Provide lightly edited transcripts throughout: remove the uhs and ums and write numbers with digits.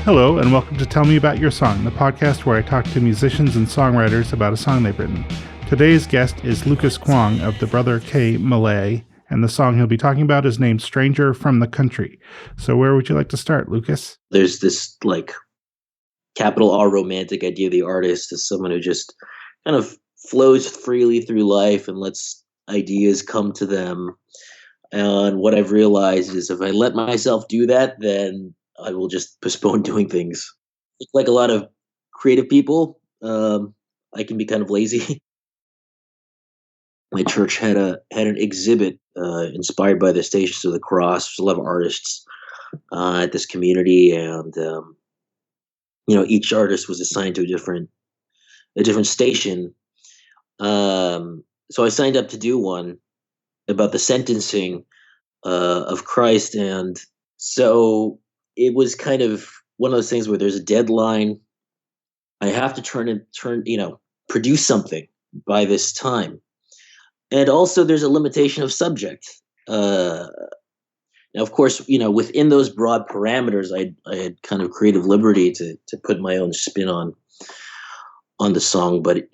Hello, and welcome to Tell Me About Your Song, the podcast where I talk to musicians and songwriters about a song they've written. Today's guest is Lucas Kwong of the Brother K Malay, and the song he'll be talking about is named Stranger from the Country. So where would you like to start, Lucas? There's this capital R romantic idea of the artist as someone who just kind of flows freely through life and lets ideas come to them. And what I've realized is if I let myself do that, then I will just postpone doing things. Like a lot of creative people, I can be kind of lazy. My church had an exhibit inspired by the Stations of the Cross. There's a lot of artists at this community, and each artist was assigned to a different station. So I signed up to do one about the sentencing of Christ, and so it was kind of one of those things where there's a deadline. I have to produce something by this time. And also there's a limitation of subject. Now, of course, within those broad parameters, I had kind of creative liberty to put my own spin on the song. But,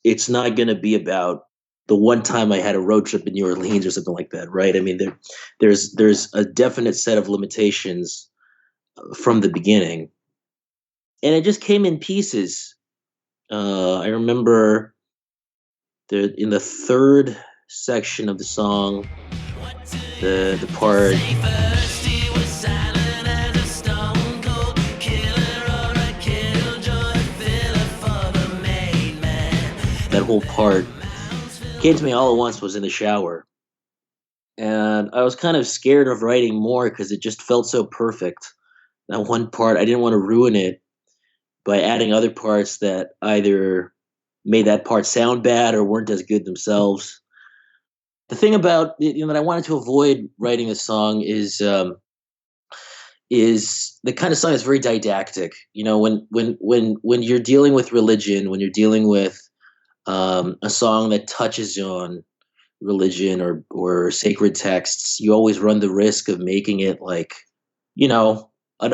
it's not going to be about the one time I had a road trip in New Orleans or something like that, right? I mean, there's a definite set of limitations from the beginning, and it just came in pieces. I remember in the third section of the song, the part. That whole part came to me all at once, was in the shower. And I was kind of scared of writing more because it just felt so perfect. That one part, I didn't want to ruin it by adding other parts that either made that part sound bad or weren't as good themselves. The thing about that I wanted to avoid writing a song is the kind of song that's very didactic. When you're dealing with religion, when you're dealing with a song that touches on religion or sacred texts, you always run the risk of making it an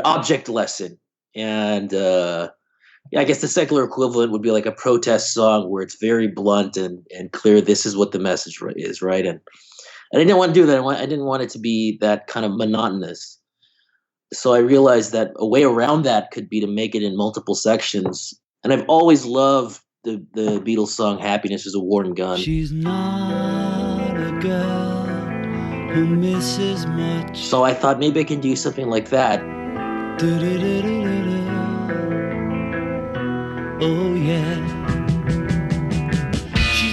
object lesson. And I guess the secular equivalent would be like a protest song where it's very blunt and clear. This is what the message is, right? And I didn't want to do that. I didn't want it to be that kind of monotonous. So I realized that a way around that could be to make it in multiple sections. And I've always loved the Beatles song "Happiness is a Worn Gun." She's not a girl who misses much. So I thought maybe I can do something like that. Oh yeah.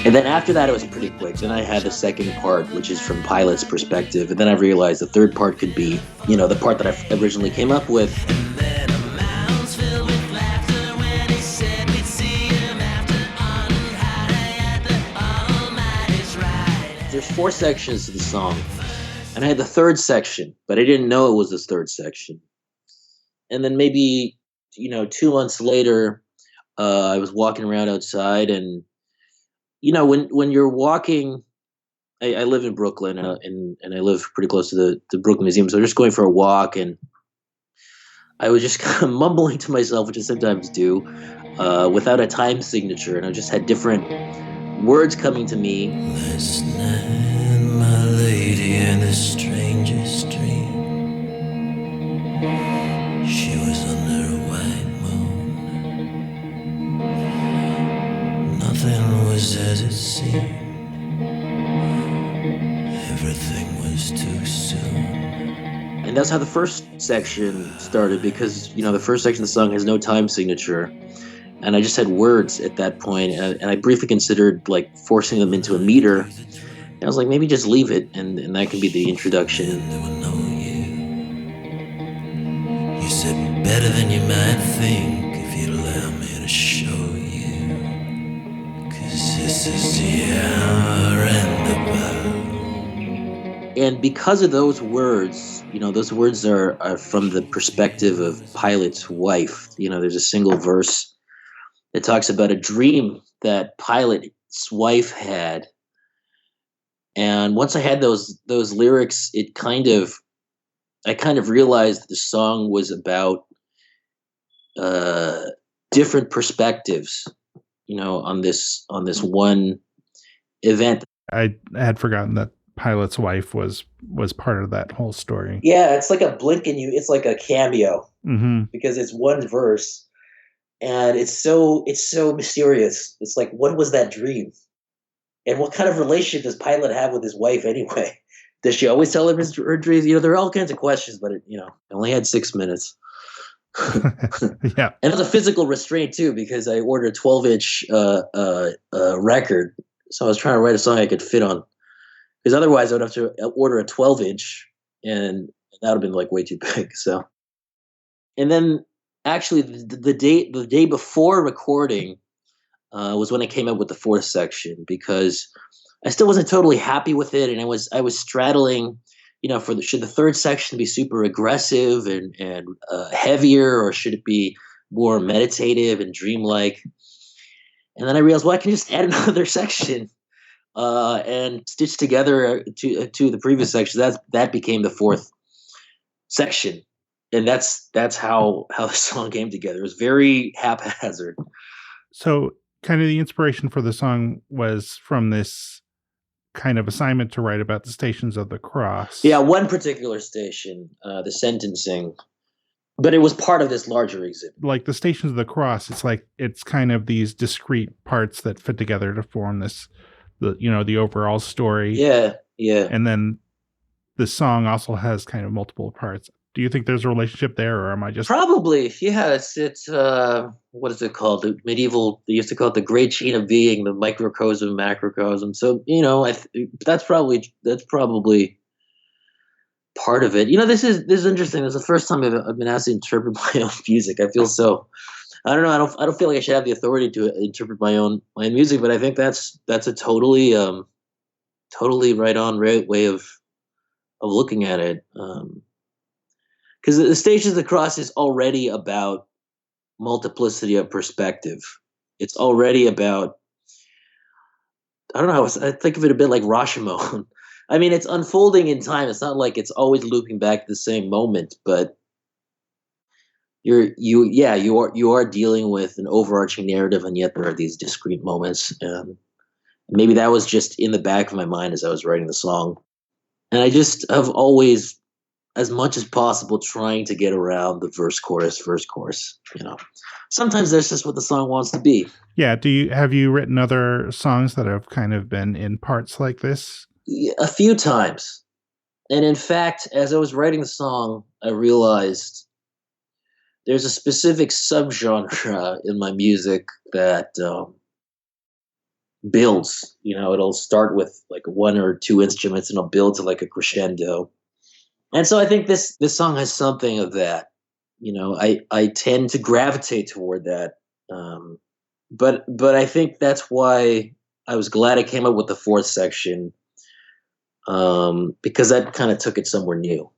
And then after that, it was pretty quick. Then I had the second part, which is from Pilot's perspective. And then I realized the third part could be, the part that I originally came up with. There's 4 sections to the song, and I had the third section, but I didn't know it was this third section. And then maybe, 2 months later, I was walking around outside, and when you're walking, I live in Brooklyn, and I live pretty close to the Brooklyn Museum, so I'm just going for a walk, and I was just kind of mumbling to myself, which I sometimes do, without a time signature, and I just had different words coming to me. Last night, my lady, in the strangest dream, she was under a white moon. Nothing was as it seemed. Everything was too soon. And that's how the first section started, because the first section of the song has no time signature. And I just had words at that point, and I briefly considered forcing them into a meter. And I was like, maybe just leave it, and that could be the introduction. There were no you said better than you might think if you'd allow me to show you. 'Cause this is the hour and the power. And because of those words, those words are from the perspective of Pilot's wife. There's a single verse that talks about a dream that Pilot's wife had. And once I had those lyrics, it kind of I kind of realized the song was about uh, different perspectives, on this one event. I had forgotten that Pilot's wife was part of that whole story. Yeah, it's like a blink and you. It's like a cameo Mm-hmm. because it's one verse, and it's so mysterious. It's like, what was that dream, and what kind of relationship does Pilot have with his wife anyway? Does she always tell him her dreams? There are all kinds of questions, but I only had 6 minutes. Yeah. And it's a physical restraint too, because I ordered a 12-inch record, so I was trying to write a song I could fit on. Because otherwise, I would have to order a 12-inch, and that would have been like way too big. So, and then actually, the day before recording was when I came up with the fourth section, because I still wasn't totally happy with it, and I was straddling. Should the third section be super aggressive and heavier, or should it be more meditative and dreamlike? And then I realized, well, I can just add another section and stitch together to the previous section. That became the fourth section, and that's how the song came together. It was very haphazard. So, kind of the inspiration for the song was from this kind of assignment to write about the Stations of the Cross. Yeah, one particular station, the sentencing, but it was part of this larger exhibit. Like the Stations of the Cross, it's kind of these discrete parts that fit together to form the overall story. Yeah. And then the song also has kind of multiple parts. Do you think there's a relationship there, or am I just Probably? Yeah, it's what is it called? The medieval, they used to call it the great chain of being, the microcosm, macrocosm. So that's probably part of it. This is interesting. This is the first time I've been asked to interpret my own music. I feel so. I don't know. I don't feel like I should have the authority to interpret my own music, but I think that's a totally right on way of looking at it. Because the Stations of the Cross is already about multiplicity of perspective. It's already about, I don't know, I think of it a bit like Rashomon. I mean, it's unfolding in time. It's not like it's always looping back to the same moment, but you are dealing with an overarching narrative, and yet there are these discrete moments. Maybe that was just in the back of my mind as I was writing the song. And I just have always, as much as possible, trying to get around the verse chorus. Sometimes that's just what the song wants to be. Yeah. Have you written other songs that have kind of been in parts like this? A few times. And in fact, as I was writing the song, I realized there's a specific subgenre in my music that builds. It'll start with like one or two instruments, and it'll build to like a crescendo. And so I think this song has something of that. I tend to gravitate toward that. But I think that's why I was glad I came up with the fourth section, because that kind of took it somewhere new.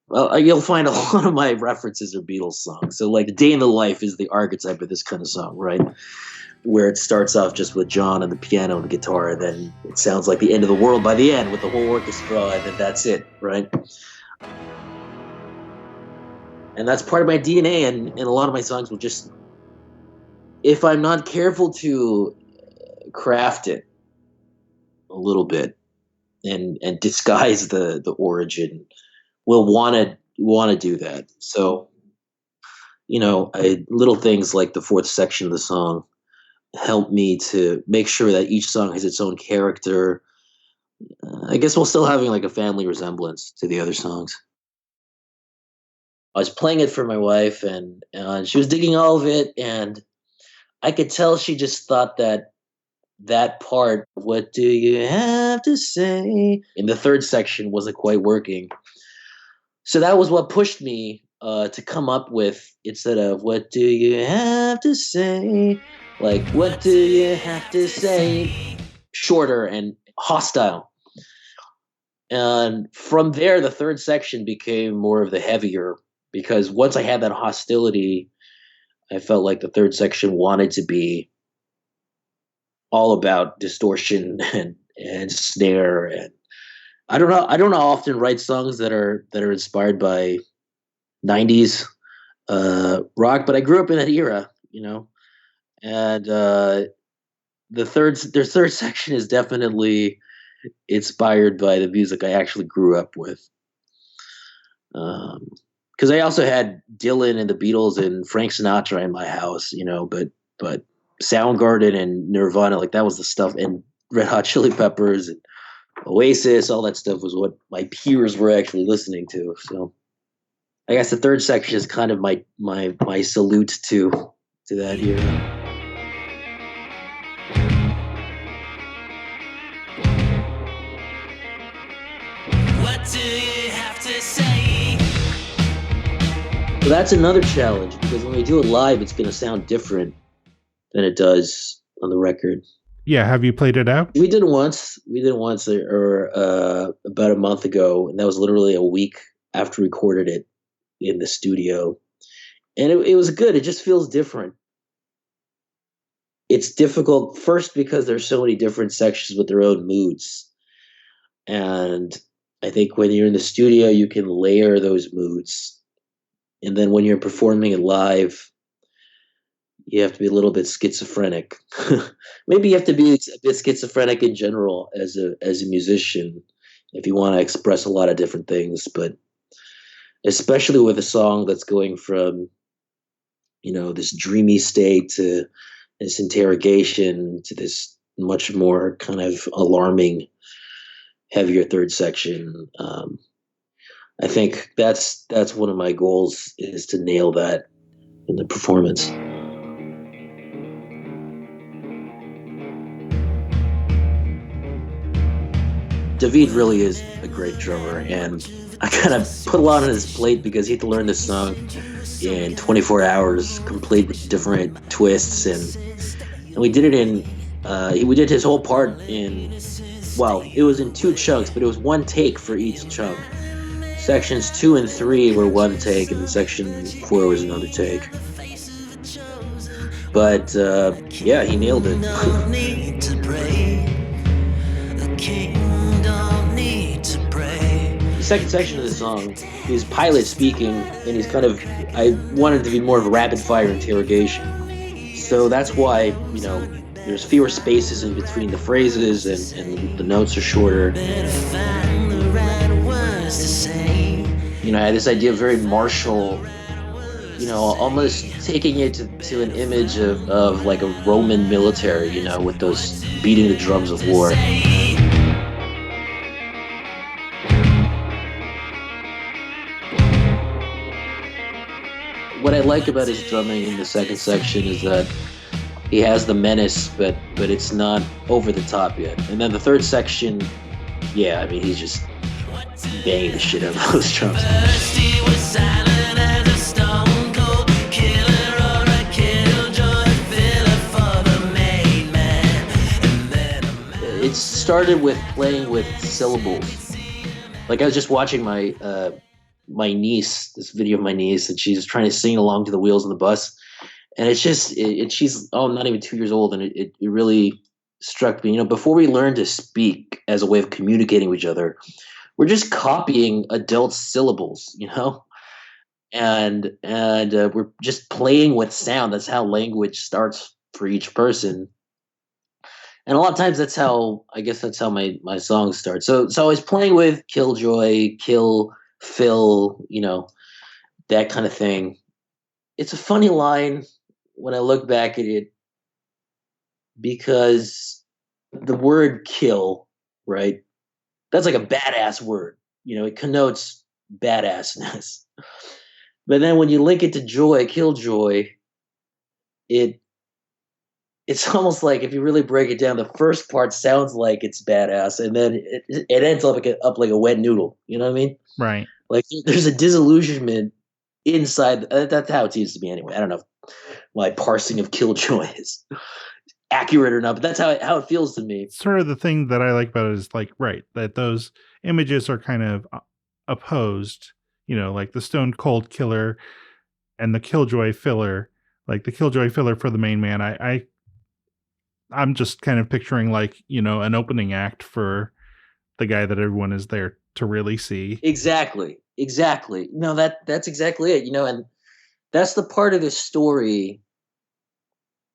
Well, you'll find a lot of my references are Beatles songs. So like Day in the Life is the archetype of this kind of song, right? Where it starts off just with John and the piano and the guitar, and then it sounds like the end of the world by the end with the whole orchestra, and then that's it, right? And that's part of my DNA, and a lot of my songs will just, if I'm not careful to craft it a little bit and disguise the origin, will want to do that. So, little things like the fourth section of the song help me to make sure that each song has its own character. I guess while still having like a family resemblance to the other songs. I was playing it for my wife, and she was digging all of it, and I could tell she just thought that part, what do you have to say, in the third section wasn't quite working. So that was what pushed me to come up with, instead of what do you have to say, like what do you have to say, shorter and hostile. And from there, the third section became more of the heavier, because once I had that hostility, I felt like the third section wanted to be all about distortion and snare I don't know. I don't often write songs that are inspired by '90s rock, but I grew up in that era, and their third section is definitely inspired by the music I actually grew up with. Because I also had Dylan and the Beatles and Frank Sinatra in my house, but Soundgarden and Nirvana, like that was the stuff, and Red Hot Chili Peppers and Oasis, all that stuff was what my peers were actually listening to. So I guess the third section is kind of my salute to that era. What do you have to say? So that's another challenge because when we do it live, it's going to sound different than it does on the record. Yeah, have you played it out? We did it once. Or about a month ago, and that was literally a week after we recorded it in the studio, and it was good. It just feels different. It's difficult first because there's so many different sections with their own moods, and I think when you're in the studio, you can layer those moods, and then when you're performing it live, you have to be a little bit schizophrenic. Maybe you have to be a bit schizophrenic in general as a musician if you want to express a lot of different things, but especially with a song that's going from this dreamy state to this interrogation to this much more kind of alarming, heavier third section. I think that's one of my goals is to nail that in the performance. David really is a great drummer, and I kind of put a lot on his plate because he had to learn this song in 24 hours, complete with different twists, and we did it we did his whole part it was in two chunks, but it was one take for each chunk. Sections 2 and 3 were one take, and then section 4 was another take. But yeah, he nailed it. No need to pray. The king don't need to pray. The second section of the song is Pilot speaking, and I wanted it to be more of a rapid fire interrogation. So that's why, there's fewer spaces in between the phrases and the notes are shorter. Better find the right words to say. I had this idea of very martial, almost taking it to an image of like a Roman military, with those beating the drums of war. What I like about his drumming in the second section is that he has the menace, but it's not over the top yet. And then the third section, yeah, I mean, he's just banging the shit out of those drums. First he was silent as a stone cold killer or a killjoy filler for the made man. And then It started with playing with syllables. Like I was just watching my niece, this video of my niece, and she's trying to sing along to the wheels on the bus. And it's just, she's not even 2 years old, and it really struck me. Before we learn to speak as a way of communicating with each other, we're just copying adult syllables, and we're just playing with sound. That's how language starts for each person. And a lot of times that's how my songs start. So I was playing with Killjoy, Kill, Phil, that kind of thing. It's a funny line when I look back at it because the word kill, right? That's like a badass word. It connotes badassness. But then when you link it to joy, Killjoy, it's almost like if you really break it down, the first part sounds like it's badass, and then it ends up like a wet noodle. You know what I mean? Right. Like there's a disillusionment inside. That's how it seems to me anyway. I don't know if my parsing of Killjoy is accurate or not, but that's how it feels to me. Sort of the thing that I like about it is that those images are kind of opposed. Like the Stone Cold Killer and the Killjoy filler. Like the Killjoy filler for the main man. I'm just kind of picturing an opening act for the guy that everyone is there to really see. Exactly. No, that's exactly it. And that's the part of this story,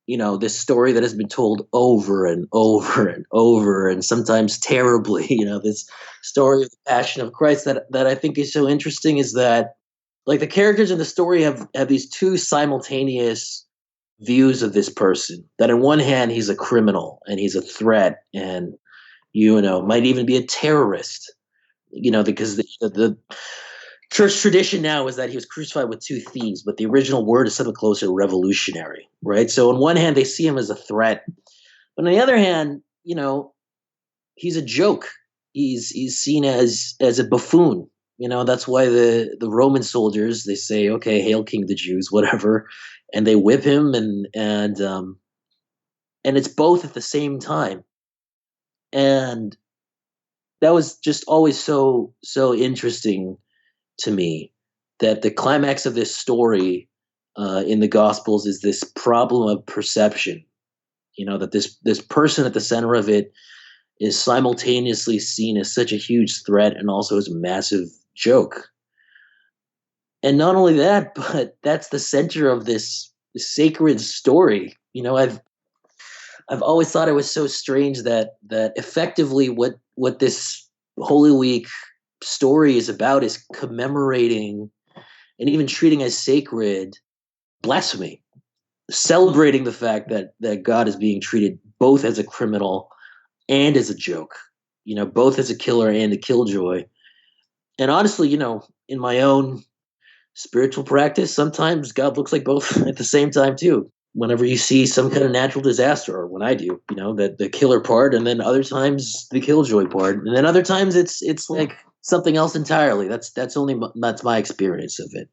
this story that has been told over and over and over, and sometimes terribly, this story of the Passion of Christ that I think is so interesting is that, like, the characters in the story have these two simultaneous views of this person. That on one hand, he's a criminal and he's a threat, and might even be a terrorist. Because the church tradition now is that he was crucified with two thieves, but the original word is something closer to revolutionary, right? So on one hand, they see him as a threat, but on the other hand, he's a joke. He's seen as a buffoon. That's why the Roman soldiers, they say, "Okay, hail King of the Jews," whatever, and they whip him, and it's both at the same time, and that was just always so interesting to me, that the climax of this story in the Gospels is this problem of perception. That this person at the center of it is simultaneously seen as such a huge threat and also as a massive joke. And not only that, but that's the center of this sacred story. I've always thought it was so strange that effectively what this Holy Week story is about is commemorating and even treating as sacred blasphemy, celebrating the fact that God is being treated both as a criminal and as a joke, both as a killer and a killjoy. And honestly, in my own spiritual practice, sometimes God looks like both at the same time too. Whenever you see some kind of natural disaster, or when I do, that the killer part, and then other times the killjoy part, and then other times it's like something else entirely. That's my experience of it.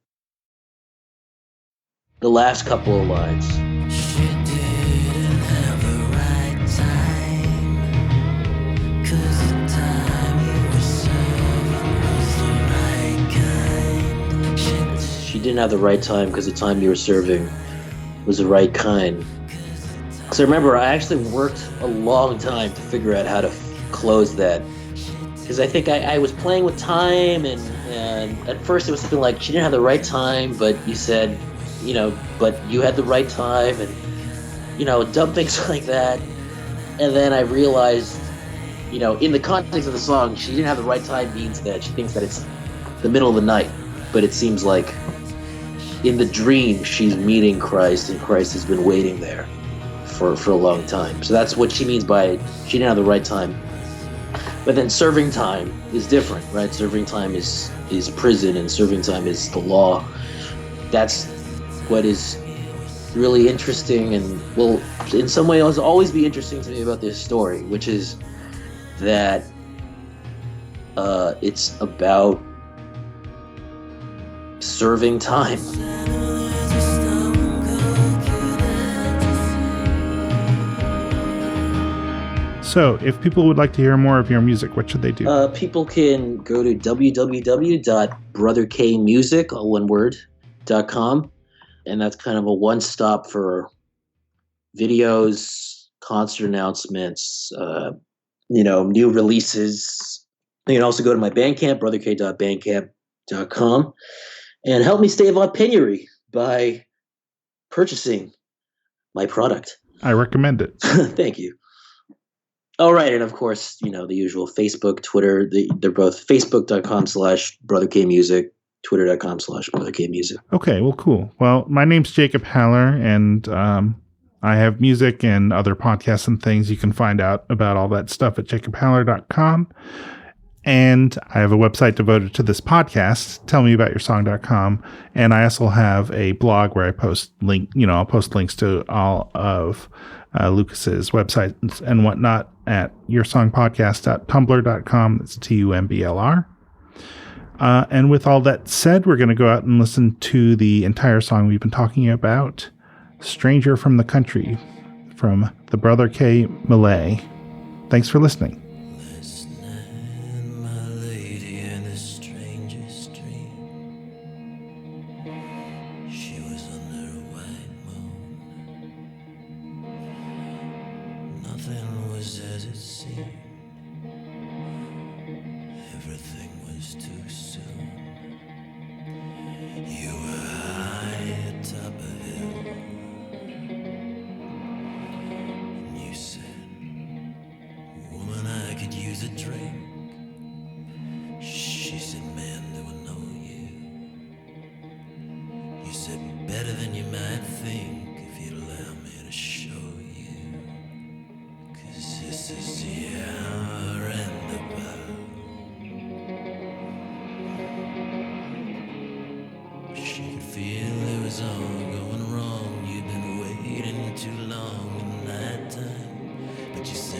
The last couple of lines. She didn't have the right time, 'cause the time you were serving was the right kind. She didn't have the right time because the time you were serving was the right kind. So remember, I actually worked a long time to figure out how to close that, because I think I was playing with time, and at first it was something like, she didn't have the right time, but you said, but you had the right time, and dumb things like that. And then I realized, in the context of the song, she didn't have the right time means that she thinks that it's the middle of the night, but it seems like in the dream she's meeting Christ, and Christ has been waiting there for a long time. So that's what she means by she didn't have the right time. But then serving time is different, right? Serving time is prison, and serving time is the law. That's what is really interesting, and will in some way always be interesting to me about this story, which is that it's about serving time. So, if people would like to hear more of your music, what should they do? People can go to www.brotherkmusic, all one word, .com, and that's kind of a one-stop for videos, concert announcements, new releases. You can also go to my Bandcamp, brotherk.bandcamp.com, and help me stave off penury by purchasing my product. I recommend it. Thank you. All right, and of course, the usual Facebook, Twitter. They're both facebook.com/brotherkmusic, twitter.com/brotherkmusic. Okay, well, cool. Well, my name's Jacob Haller, and I have music and other podcasts and things. You can find out about all that stuff at jacobhaller.com. And I have a website devoted to this podcast, tellmeaboutyoursong.com. And I also have a blog where I post I'll post links to all of Lucas's websites and whatnot at yoursongpodcast.tumblr.com. That's TUMBLR. And with all that said, we're going to go out and listen to the entire song we've been talking about, Stranger from the Country, from the Brother K. Malay. Thanks for listening. Nothing was as it seemed.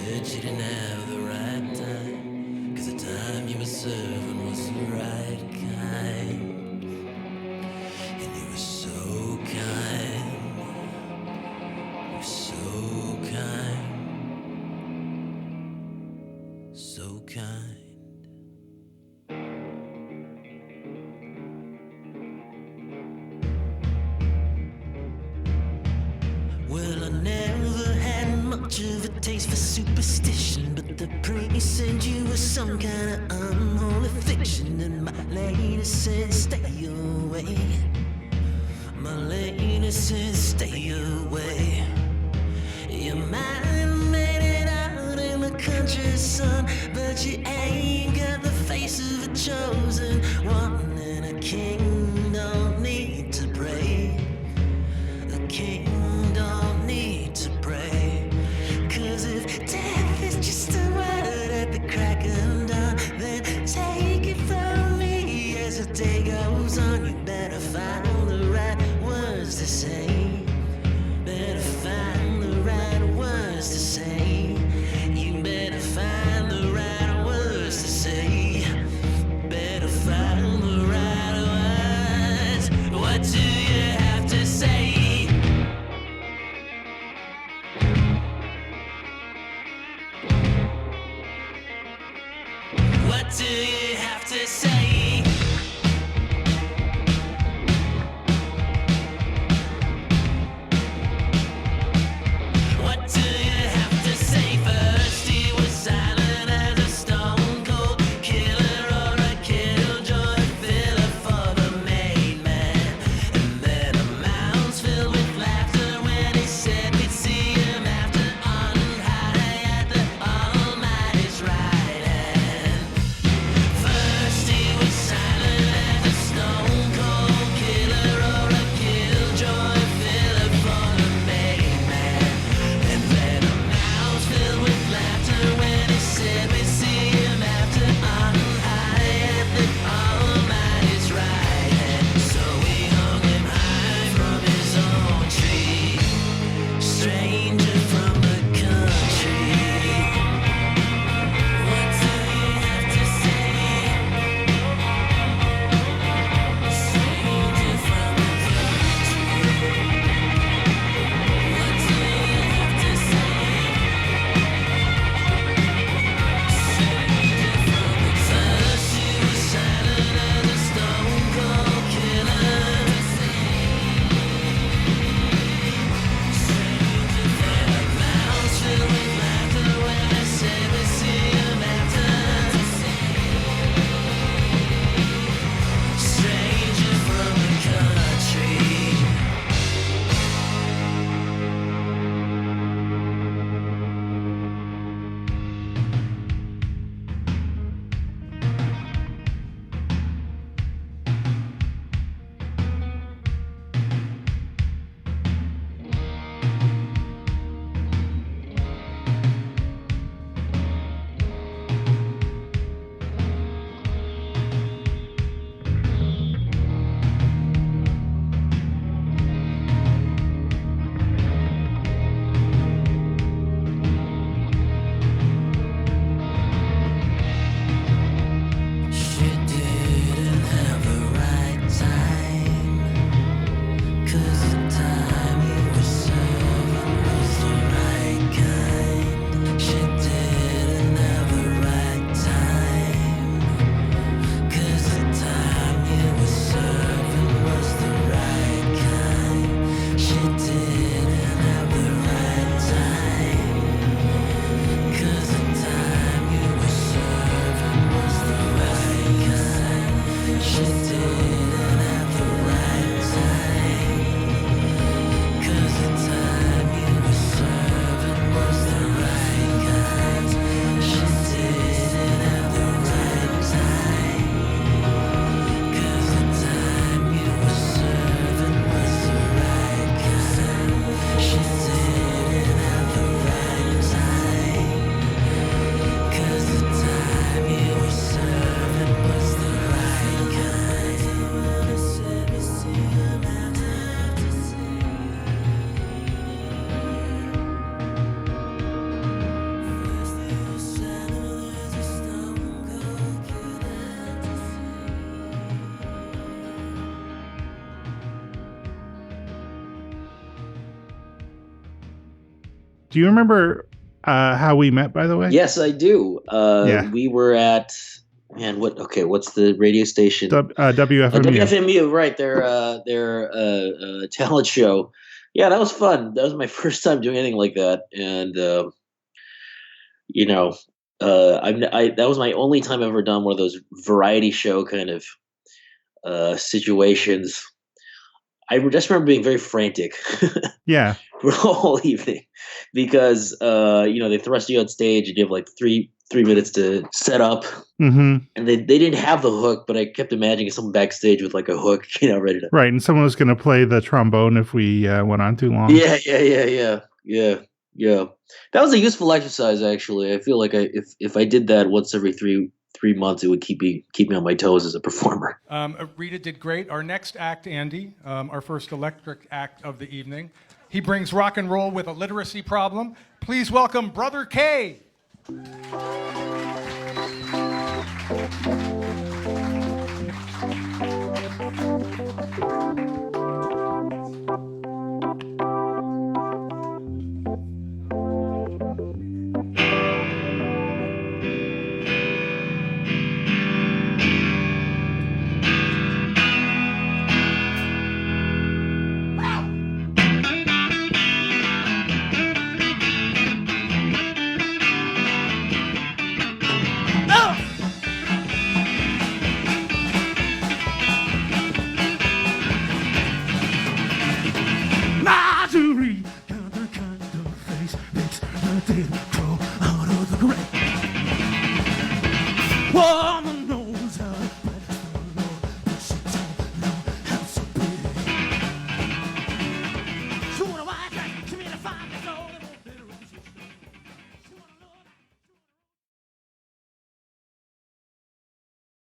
said you didn't have the right time, 'cause the time you were serving was the right kind. And you were so kind, you're so kind, so kind. Well, I never had much of a taste for superstition, but the priest said you were some kind of unholy fiction, and my lady said stay away. My lady said stay away. You might have made it out in the country, son, but you ain't got the face of a chosen one, and a king don't need to pray. A king don't need to pray. 'Cause if death is just a word at the crack of dawn, then take it from me as the day goes on. You better find the right words to say. Better find the right words to say. You better find the right words to say. Better find the right words. What do you have to say? What do you have to say? What do you have to say? First he was silent as a stone cold killer or a killjoy filler for the made man. And then a mouse filled with laughter when he said we'd see him after on high at the Almighty's right hand. Do you remember how we met, by the way? Yes, I do. Yeah. We were at, man, what's the radio station? WFMU. WFMU, right? Their talent show. Yeah, that was fun. That was my first time doing anything like that, and that was my only time I've ever done one of those variety show kind of situations. I just remember being very frantic. Yeah. For the whole evening, because they thrust you on stage and you have like three minutes to set up, Mm-hmm. and they didn't have the hook, but I kept imagining someone backstage with like a hook, ready to. Right, and someone was going to play the trombone if we went on too long. Yeah. That was a useful exercise, actually. I feel like if I did that once every three months, it would keep me on my toes as a performer. Rita did great. Our next act, Andy, our first electric act of the evening. He brings rock and roll with a literacy problem. Please welcome Brother K. Marjorie got the kind of face makes the dead crawl out of the grave. One